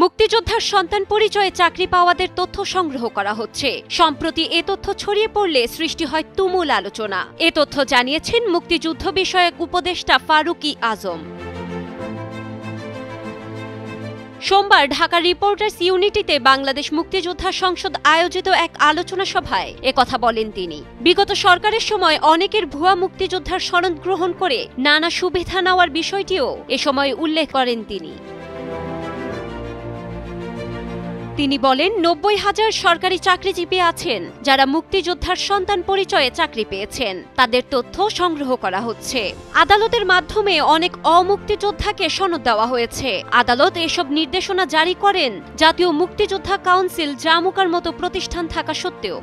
মুক্তিযোদ্ধার সন্তান পরিচয়ে চাকরি পাওয়াদের তথ্য সংগ্রহ করা হচ্ছে। সম্প্রতি এ তথ্য ছড়িয়ে পড়লে সৃষ্টি হয় তুমুল আলোচনা। এ তথ্য জানিয়েছেন মুক্তিযুদ্ধ বিষয়ক উপদেষ্টা ফারুকী আজম। সোমবার ঢাকা রিপোর্টার্স ইউনিটিতে বাংলাদেশ মুক্তিযোদ্ধা সংসদ আয়োজিত এক আলোচনা সভায় একথা বলেন তিনি। বিগত সরকারের সময় অনেকের ভুয়া মুক্তিযোদ্ধার সনদ গ্রহণ করে নানা সুবিধা নেওয়ার বিষয়টিও এ সময় উল্লেখ করেন তিনি। তিনি বলেন, ৯০,০০০ সরকারি চাকরিজীবী আছেন যারা মুক্তিযোদ্ধার সন্তান পরিচয়ে চাকরি পেয়েছেন। তাদের তথ্য সংগ্রহ করা হচ্ছে। আদালতের মাধ্যমে অনেক অমুক্তিযোদ্ধাকে সনদ দেওয়া হয়েছে। আদালত এসব নির্দেশনা জারি করেন জাতীয় মুক্তিযোদ্ধা কাউন্সিল জামুকার মতো প্রতিষ্ঠান থাকা সত্ত্বেও।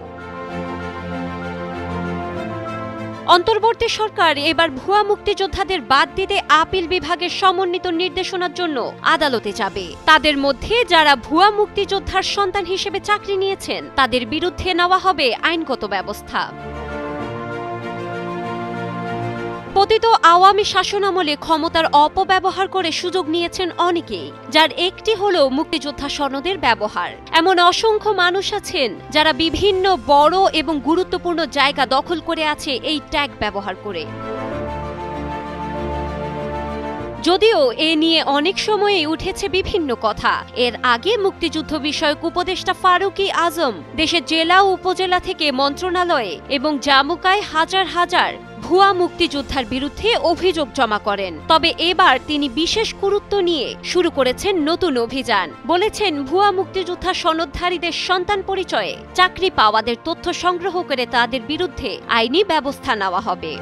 অন্তর্বর্তী সরকার এবার ভুয়া মুক্তিযোদ্ধাদের বাদ দিতে আপিল বিভাগের সমন্বিত নির্দেশনার জন্য আদালতে যাবে। তাদের মধ্যে যারা ভুয়া মুক্তিযোদ্ধার সন্তান হিসেবে চাকরি নিয়েছেন তাদের বিরুদ্ধে নেওয়া হবে আইনগত ব্যবস্থা। পতিত আওয়ামী শাসনামলে ক্ষমতার অপব্যবহার করে সুযোগ নিয়েছেন অনেকেই, যার একটি হল মুক্তিযোদ্ধা সনদের ব্যবহার। এমন অসংখ্য মানুষ আছেন যারা বিভিন্ন বড় এবং গুরুত্বপূর্ণ জায়গা দখল করে আছে এই ট্যাগ ব্যবহার করে। যদিও এ নিয়ে অনেক সময়ই উঠেছে বিভিন্ন কথা। এর আগে মুক্তিযুদ্ধ বিষয়ক উপদেষ্টা ফারুকী আজম দেশের জেলা ও উপজেলা থেকে মন্ত্রণালয়ে এবং জামুকায় হাজার হাজার ভুয়া মুক্তিযোদ্ধার বিরুদ্ধে অভিযোগ জমা করেন। তবে এবার তিনি বিশেষ গুরুত্ব নিয়ে শুরু করেছেন নতুন অভিযান। বলেছেন, ভুয়া মুক্তিযোদ্ধা সনদধারীদের সন্তান পরিচয়ে চাকরি পাওয়াদের তথ্য সংগ্রহ করে তাদের বিরুদ্ধে আইনি ব্যবস্থা নেওয়া হবে।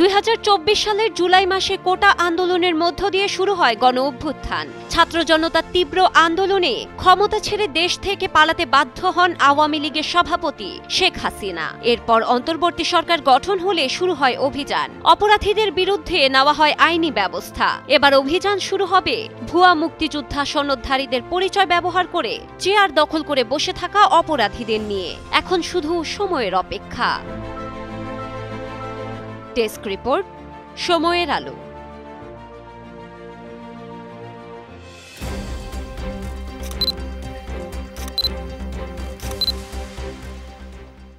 ২০২৪ সালের জুলাই মাসে কোটা আন্দোলনের মধ্য দিয়ে শুরু হয় গণ অভ্যুত্থান। ছাত্র জনতার তীব্র আন্দোলনে ক্ষমতা ছেড়ে দেশ থেকে পালাতে বাধ্য হন আওয়ামী লীগের সভাপতি শেখ হাসিনা। এরপর অন্তর্বর্তী সরকার গঠন হলে শুরু হয় অভিযান। অপরাধীদের বিরুদ্ধে নেওয়া হয় আইনি ব্যবস্থা। এবার অভিযান শুরু হবে ভুয়া মুক্তিযোদ্ধা সনদধারীদের পরিচয় ব্যবহার করে চেয়ার দখল করে বসে থাকা অপরাধীদের নিয়ে। এখন শুধু সময়ের অপেক্ষা। ডেস্ক রিপোর্ট, সময়ের আলো।